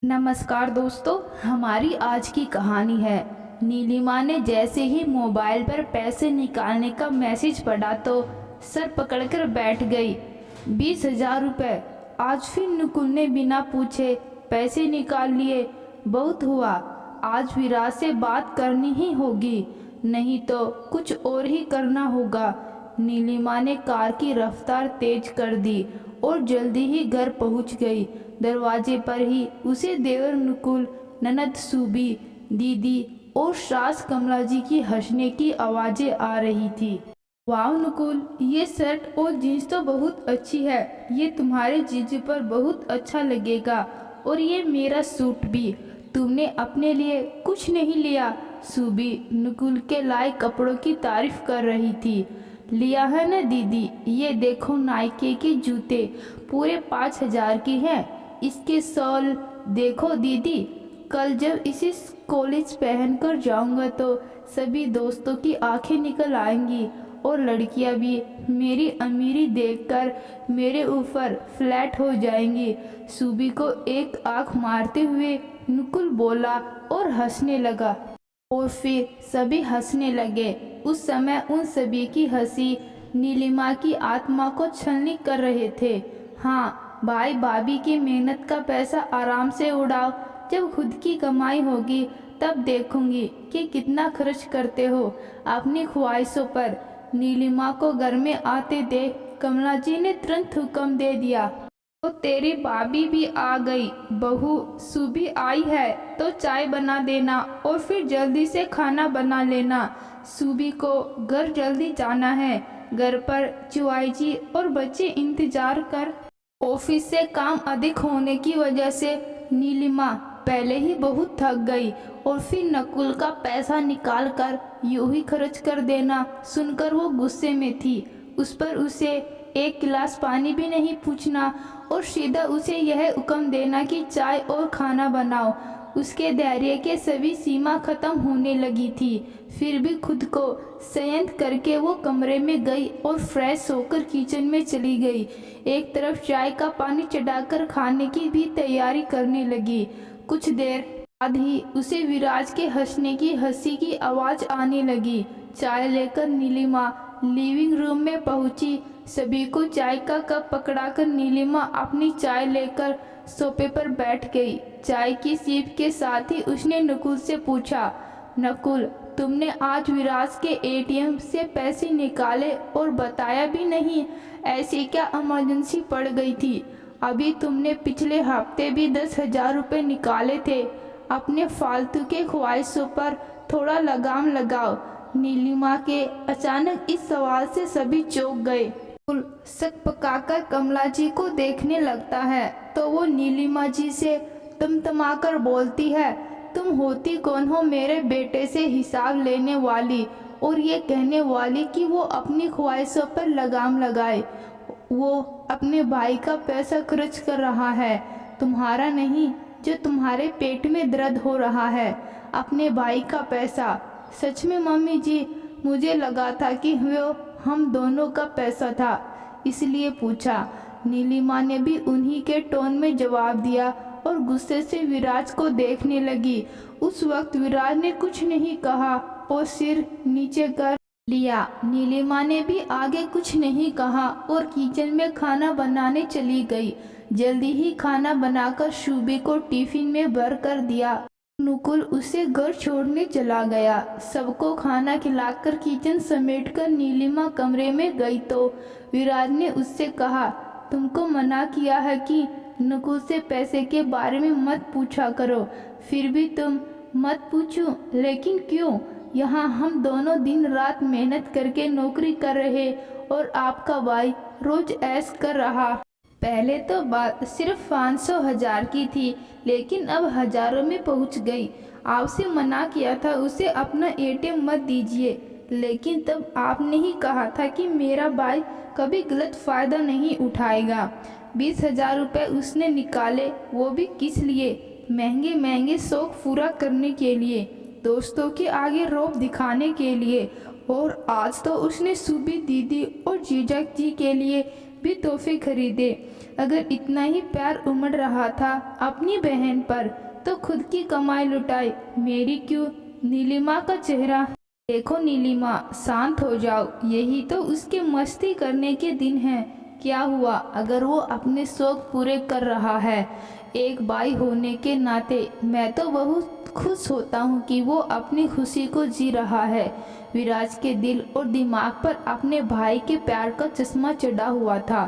नमस्कार दोस्तों, हमारी आज की कहानी है। नीलिमा ने जैसे ही मोबाइल पर पैसे निकालने का मैसेज पढ़ा तो सर पकड़कर बैठ गई। 20,000 रुपये। आज फिर नकुल ने बिना पूछे पैसे निकाल लिए। बहुत हुआ, आज विराज से बात करनी ही होगी, नहीं तो कुछ और ही करना होगा। नीलिमा ने कार की रफ्तार तेज कर दी और जल्दी ही घर पहुंच गई। दरवाजे पर ही उसे देवर नकुल, ननद सूबी, दीदी और सास कमला जी की हंसने की आवाज़ें आ रही थी। वाह नकुल, ये शर्ट और जीन्स तो बहुत अच्छी है, ये तुम्हारे जीजू पर बहुत अच्छा लगेगा। और ये मेरा सूट भी, तुमने अपने लिए कुछ नहीं लिया? सूबी नकुल के लाए कपड़ों की तारीफ कर रही थी। लिया है ना दीदी, ये देखो नाइके के जूते, पूरे 5,000 की हैं। इसके सॉल देखो दीदी, कल जब इसे कॉलेज पहनकर जाऊंगा तो सभी दोस्तों की आंखें निकल आएंगी और लड़कियां भी मेरी अमीरी देखकर मेरे ऊपर फ्लैट हो जाएंगी। सूबी को एक आंख मारते हुए नकुल बोला और हंसने लगा। और फिर सभी हंसने लगे। उस समय उन सभी की हंसी नीलिमा की आत्मा को छलनी कर रहे थे। हाँ भाई, भाभी की मेहनत का पैसा आराम से उड़ाओ, जब खुद की कमाई होगी तब देखूंगी कि कितना खर्च करते हो अपनी ख्वाहिशों पर। नीलिमा को घर में आते देख कमला जी ने तुरंत हुक्म दे दिया, तो तेरी भाभी भी आ गई। बहू सूबी आई है तो चाय बना देना और फिर जल्दी से खाना बना लेना। सूबी को घर जल्दी जाना है। घर पर चुआई जी और बच्चे इंतजार कर। ऑफिस से काम अधिक होने की वजह से नीलिमा पहले ही बहुत थक गई और फिर नकुल का पैसा निकाल कर यूं ही खर्च कर देना सुनकर वो गुस्से में थी। उस पर उसे एक गिलास पानी भी नहीं पूछना और सीधा उसे यह हुक्म देना कि चाय और खाना बनाओ। उसके धैर्य के सभी सीमा खत्म होने लगी थी। फिर भी खुद को संयत करके वो कमरे में गई और फ्रेश होकर किचन में चली गई। एक तरफ चाय का पानी चढ़ाकर खाने की भी तैयारी करने लगी। कुछ देर बाद ही उसे विराज के हंसने की हंसी की आवाज़ आने लगी। चाय लेकर नीलिमा लिविंग रूम में पहुंची। सभी को चाय का कप पकड़ाकर नीलिमा अपनी चाय लेकर सोफे पर बैठ गई। चाय की सीप के साथ ही उसने नकुल से पूछा, नकुल तुमने आज विराज के एटीएम से पैसे निकाले और बताया भी नहीं, ऐसी क्या इमरजेंसी पड़ गई थी? अभी तुमने पिछले हफ्ते भी 10,000 रुपये निकाले थे। अपने फालतू के ख्वाहिशों पर थोड़ा लगाम लगाओ। नीलिमा के अचानक इस सवाल से सभी चौंक गए। शक पकाकर कमला जी को देखने लगता है तो वो नीलिमा जी से तमतमाकर बोलती है, तुम होती कौन हो मेरे बेटे से हिसाब लेने वाली और ये कहने वाली कि वो अपनी ख्वाहिशों पर लगाम लगाए। वो अपने भाई का पैसा खर्च कर रहा है, तुम्हारा नहीं, जो तुम्हारे पेट में दर्द हो रहा है। अपने भाई का पैसा। सच में मम्मी जी, मुझे लगा था कि वो हम दोनों का पैसा था, इसलिए पूछा। नीलिमा ने भी उन्हीं के टोन में जवाब दिया और गुस्से से विराज को देखने लगी। उस वक्त विराज ने कुछ नहीं कहा और सिर नीचे कर लिया। नीलिमा ने भी आगे कुछ नहीं कहा और किचन में खाना बनाने चली गई। जल्दी ही खाना बनाकर शूबी को टिफिन में भर कर दिया। नकुल उसे घर छोड़ने चला गया। सबको खाना खिलाकर किचन समेटकर नीलिमा कमरे में गई तो विराज ने उससे कहा, तुमको मना किया है कि नकुल से पैसे के बारे में मत पूछा करो, फिर भी तुम मत पूछो। लेकिन क्यों? यहाँ हम दोनों दिन रात मेहनत करके नौकरी कर रहे और आपका भाई रोज ऐश कर रहा। पहले तो बात सिर्फ 500,000 की थी, लेकिन अब हजारों में पहुंच गई। आपसे मना किया था उसे अपना एटीएम मत दीजिए, लेकिन तब आपने ही कहा था कि मेरा भाई कभी गलत फ़ायदा नहीं उठाएगा। 20,000 रुपये उसने निकाले, वो भी किस लिए? महंगे महंगे शौक पूरा करने के लिए, दोस्तों के आगे रौब दिखाने के लिए। और आज तो उसने सूबी दीदी और जीजा जी के लिए भी तोहफे खरीदे। अगर इतना ही प्यार उमड़ रहा था अपनी बहन पर तो खुद की कमाई लुटाई, मेरी क्यों? नीलिमा का चेहरा। देखो नीलिमा, शांत हो जाओ, यही तो उसके मस्ती करने के दिन हैं। क्या हुआ अगर वो अपने शौक पूरे कर रहा है? एक भाई होने के नाते मैं तो बहुत खुश होता हूँ कि वो अपनी खुशी को जी रहा है। विराज के दिल और दिमाग पर अपने भाई के प्यार का चश्मा चढ़ा हुआ था।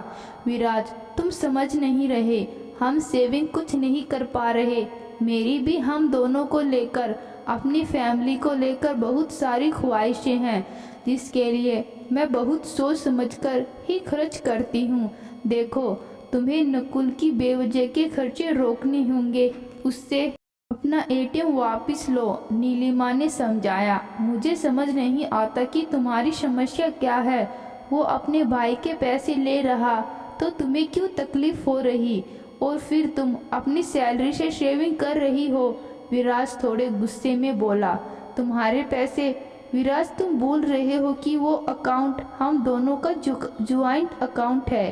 विराज, तुम समझ नहीं रहे, हम सेविंग कुछ नहीं कर पा रहे। मेरी भी हम दोनों को लेकर, अपनी फैमिली को लेकर बहुत सारी ख्वाहिशें हैं, जिसके लिए मैं बहुत सोच समझकर ही खर्च करती हूँ। देखो, तुम्हें नकुल की बेवजह के खर्चे रोकने होंगे, उससे अपना एटीएम वापस लो, नीलिमा ने समझाया। मुझे समझ नहीं आता कि तुम्हारी समस्या क्या है। वो अपने भाई के पैसे ले रहा तो तुम्हें क्यों तकलीफ हो रही, और फिर तुम अपनी सैलरी से शेविंग कर रही हो। विराज थोड़े गुस्से में बोला। तुम्हारे पैसे? विराज, तुम बोल रहे हो कि वो अकाउंट हम दोनों का ज्वाइंट अकाउंट है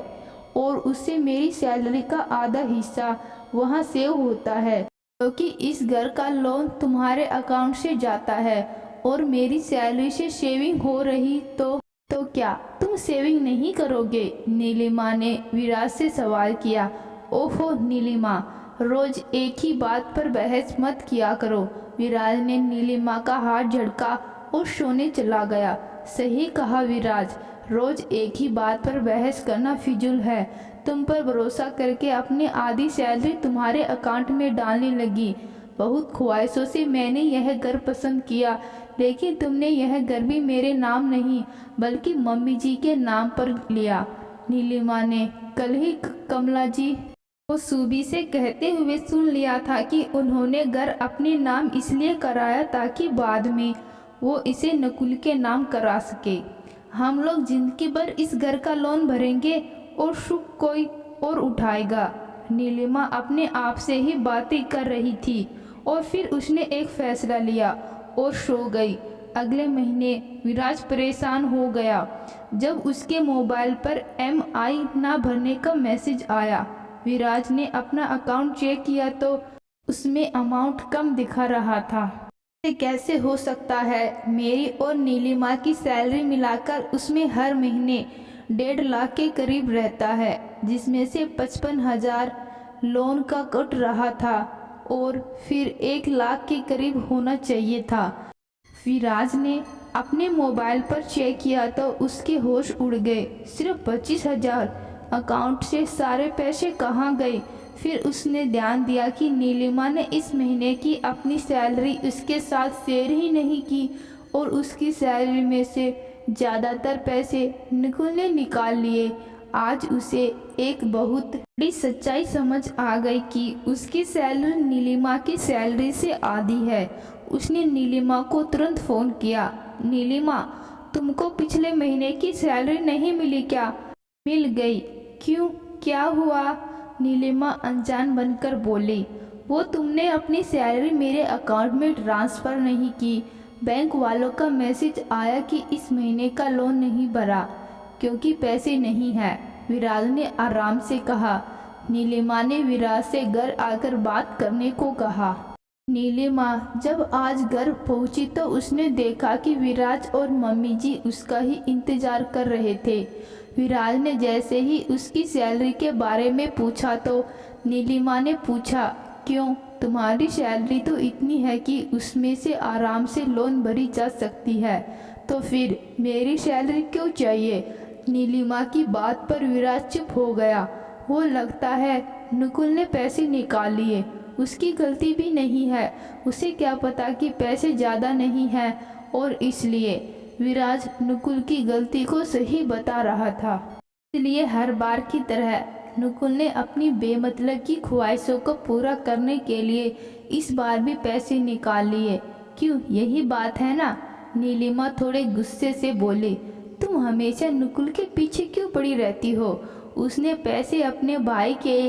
और उससे मेरी सैलरी का आधा हिस्सा वहाँ सेव होता है, क्योंकि इस घर का लोन तुम्हारे अकाउंट से जाता है और मेरी सैलरी से शेविंग हो रही तो क्या तुम सेविंग नहीं करोगे? नीलिमा ने विराज से सवाल किया। ओहो नीलिमा, रोज एक ही बात पर बहस मत किया करो। विराज ने नीलिमा का हाथ झटका और सोने चला गया। सही कहा विराज, रोज एक ही बात पर बहस करना फिजूल है। तुम पर भरोसा करके अपनी आधी सैलरी तुम्हारे अकाउंट में डालने लगी। बहुत ख्वाहिशों से मैंने यह घर पसंद किया, लेकिन तुमने यह घर भी मेरे नाम नहीं बल्कि मम्मी जी के नाम पर लिया। नीलिमा ने कल ही कमला जी को सूबी से कहते हुए सुन लिया था कि उन्होंने घर अपने नाम इसलिए कराया ताकि बाद में वो इसे नकुल के नाम करा सके। हम लोग जिंदगी भर इस घर का लोन भरेंगे और सुख कोई और उठाएगा। नीलिमा अपने आप से ही बातें कर रही थी और फिर उसने एक फैसला लिया और सो गई। अगले महीने विराज परेशान हो गया जब उसके मोबाइल पर MI ना भरने का मैसेज आया। विराज ने अपना अकाउंट चेक किया तो उसमें अमाउंट कम दिखा रहा था। ये कैसे हो सकता है? मेरी और नीलिमा की सैलरी मिलाकर उसमें हर महीने 1.5 लाख के करीब रहता है, जिसमें से 55,000 लोन का कट रहा था और फिर 1 लाख के करीब होना चाहिए था। विराज ने अपने मोबाइल पर चेक किया तो उसके होश उड़ गए। सिर्फ 25,000। अकाउंट से सारे पैसे कहाँ गए? फिर उसने ध्यान दिया कि नीलिमा ने इस महीने की अपनी सैलरी उसके साथ शेयर ही नहीं की और उसकी सैलरी में से ज़्यादातर पैसे नकुल ने निकाल लिए। आज उसे एक बहुत बड़ी सच्चाई समझ आ गई कि उसकी सैलरी नीलिमा की सैलरी से आधी है। उसने नीलिमा को तुरंत फ़ोन किया। नीलिमा, तुमको पिछले महीने की सैलरी नहीं मिली क्या? मिल गई। क्यों, क्या हुआ? नीलिमा अनजान बनकर बोली। वो तुमने अपनी सैलरी मेरे अकाउंट में ट्रांसफ़र नहीं की। बैंक वालों का मैसेज आया कि इस महीने का लोन नहीं भरा क्योंकि पैसे नहीं है, विराज ने आराम से कहा। नीलिमा ने विराज से घर आकर बात करने को कहा। नीलिमा जब आज घर पहुंची तो उसने देखा कि विराज और मम्मी जी उसका ही इंतजार कर रहे थे। विराज ने जैसे ही उसकी सैलरी के बारे में पूछा तो नीलिमा ने पूछा, क्यों, तुम्हारी सैलरी तो इतनी है कि उसमें से आराम से लोन भरी जा सकती है, तो फिर मेरी सैलरी क्यों चाहिए? नीलिमा की बात पर विराज चुप हो गया। वो लगता है नकुल ने पैसे निकाल लिए, उसकी गलती भी नहीं है। उसे क्या पता कि पैसे ज़्यादा नहीं है और इसलिए विराज नकुल की गलती को सही बता रहा था। इसलिए हर बार की तरह नकुल ने अपनी बेमतलब की ख्वाहिशों को पूरा करने के लिए इस बार भी पैसे निकाल लिए। क्यों, यही बात है ना? नीलिमा थोड़े गुस्से से बोली। तुम हमेशा नकुल के पीछे क्यों पड़ी रहती हो? उसने पैसे अपने भाई के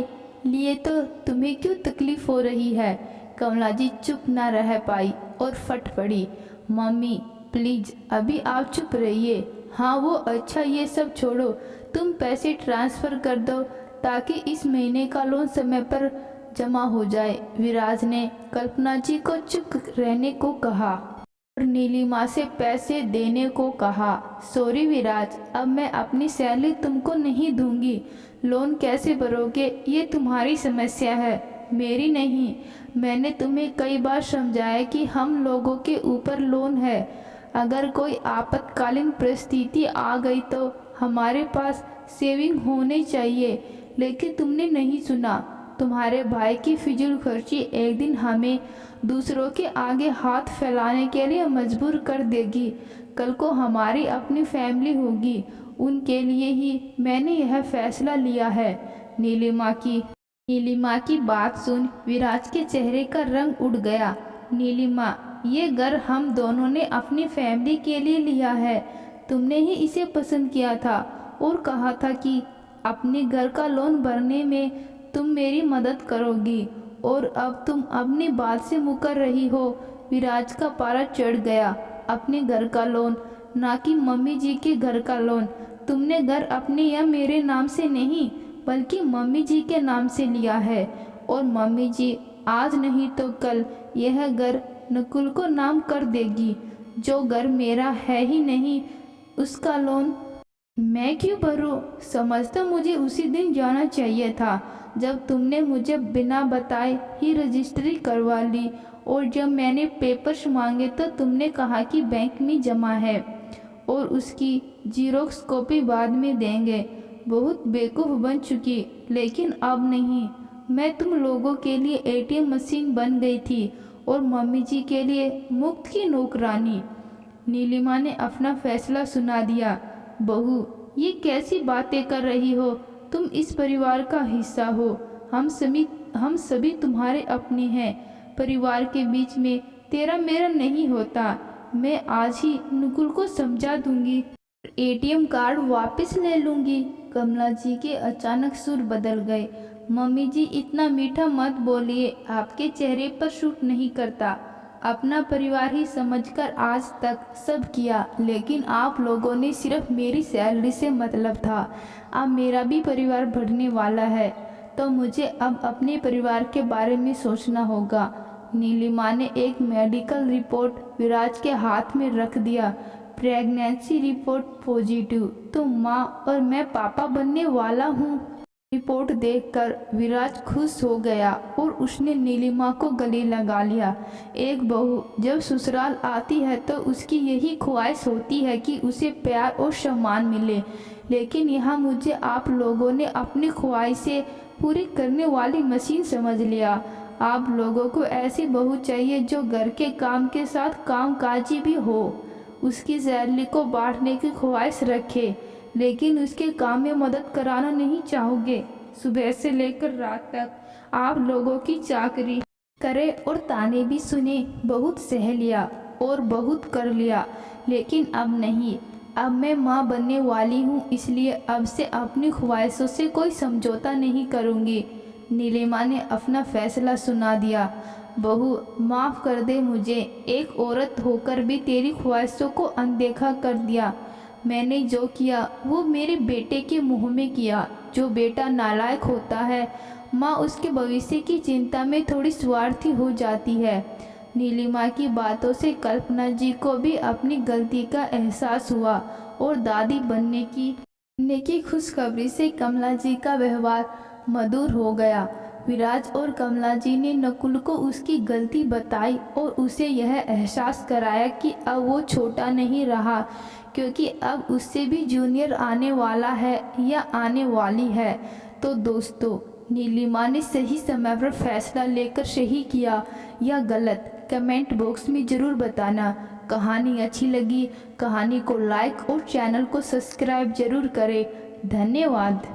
लिए तो तुम्हें क्यों तकलीफ हो रही है? कमला जी चुप ना रह पाई और फट पड़ी। मम्मी प्लीज़ अभी आप चुप रहिए। हाँ वो अच्छा, ये सब छोड़ो, तुम पैसे ट्रांसफ़र कर दो ताकि इस महीने का लोन समय पर जमा हो जाए। विराज ने कल्पना जी को चुप रहने को कहा और नीलिमा से पैसे देने को कहा। सॉरी विराज, अब मैं अपनी सैलरी तुमको नहीं दूंगी। लोन कैसे भरोगे ये तुम्हारी समस्या है, मेरी नहीं। मैंने तुम्हें कई बार समझाया कि हम लोगों के ऊपर लोन है। अगर कोई आपातकालीन परिस्थिति आ गई तो हमारे पास सेविंग होनी चाहिए, लेकिन तुमने नहीं सुना। तुम्हारे भाई की फिजूल खर्ची एक दिन हमें दूसरों के आगे हाथ फैलाने के लिए मजबूर कर देगी। कल को हमारी अपनी फैमिली होगी, उनके लिए ही मैंने यह फैसला लिया है। नीलिमा की बात सुन विराज के चेहरे का रंग उड़ गया। नीलिमा, ये घर हम दोनों ने अपनी फैमिली के लिए लिया है। तुमने ही इसे पसंद किया था और कहा था कि अपने घर का लोन भरने में तुम मेरी मदद करोगी, और अब तुम अपनी बात से मुकर रही हो। विराज का पारा चढ़ गया। अपने घर का लोन, ना कि मम्मी जी के घर का लोन। तुमने घर अपने या मेरे नाम से नहीं बल्कि मम्मी जी के नाम से लिया है, और मम्मी जी आज नहीं तो कल यह घर नकुल को नाम कर देगी। जो घर मेरा है ही नहीं उसका लोन मैं क्यों भरूं? समझ तो मुझे उसी दिन जाना चाहिए था जब तुमने मुझे बिना बताए ही रजिस्ट्री करवा ली, और जब मैंने पेपर्स मांगे तो तुमने कहा कि बैंक में जमा है और उसकी जीरोक्स कॉपी बाद में देंगे। बहुत बेवकूफ़ बन चुकी, लेकिन अब नहीं। मैं तुम लोगों के लिए एटीएम मशीन बन गई थी और मम्मी जी के लिए मुफ्त की नौकरानी। नीलिमा ने अपना फैसला सुना दिया। बहू, ये कैसी बातें कर रही हो? तुम इस परिवार का हिस्सा हो। हम सभी तुम्हारे अपने हैं। परिवार के बीच में तेरा मेरा नहीं होता। मैं आज ही नुकुल को समझा दूंगी, एटीएम कार्ड वापस ले लूंगी। कमला जी के अचानक सुर बदल गए। मम्मी जी, इतना मीठा मत बोलिए, आपके चेहरे पर सूट नहीं करता। अपना परिवार ही समझकर आज तक सब किया, लेकिन आप लोगों ने सिर्फ मेरी सैलरी से मतलब था। अब मेरा भी परिवार बढ़ने वाला है, तो मुझे अब अपने परिवार के बारे में सोचना होगा। नीलिमा ने एक मेडिकल रिपोर्ट विराज के हाथ में रख दिया। प्रेगनेंसी रिपोर्ट पॉजिटिव, तो माँ और मैं पापा बनने वाला हूँ। रिपोर्ट देखकर विराज खुश हो गया और उसने नीलिमा को गले लगा लिया। एक बहू जब ससुराल आती है तो उसकी यही ख्वाहिश होती है कि उसे प्यार और सम्मान मिले, लेकिन यहाँ मुझे आप लोगों ने अपनी ख्वाहिशें पूरी करने वाली मशीन समझ लिया। आप लोगों को ऐसी बहू चाहिए जो घर के काम के साथ कामकाजी भी हो, उसकी सैलरी को बांटने की ख्वाहिश रखे, लेकिन उसके काम में मदद कराना नहीं चाहोगे। सुबह से लेकर रात तक आप लोगों की चाकरी करे और ताने भी सुने। बहुत सह लिया और बहुत कर लिया, लेकिन अब नहीं। अब मैं माँ बनने वाली हूँ, इसलिए अब से अपनी ख्वाहिशों से कोई समझौता नहीं करूँगी। नीलिमा ने अपना फैसला सुना दिया। बहू, माफ़ कर दे मुझे। एक औरत होकर भी तेरी ख्वाहिशों को अनदेखा कर दिया। मैंने जो किया वो मेरे बेटे के मुँह में किया। जो बेटा नालायक होता है, माँ उसके भविष्य की चिंता में थोड़ी स्वार्थी हो जाती है। नीलिमा की बातों से कल्पना जी को भी अपनी गलती का एहसास हुआ और दादी बनने की खुशखबरी से कमला जी का व्यवहार मधुर हो गया। विराज और कमला जी ने नकुल को उसकी गलती बताई और उसे यह एहसास कराया कि अब वो छोटा नहीं रहा, क्योंकि अब उससे भी जूनियर आने वाला है या आने वाली है। तो दोस्तों, नीलिमा ने सही समय पर फैसला लेकर सही किया या गलत, कमेंट बॉक्स में ज़रूर बताना। कहानी अच्छी लगी, कहानी को लाइक और चैनल को सब्सक्राइब जरूर करें। धन्यवाद।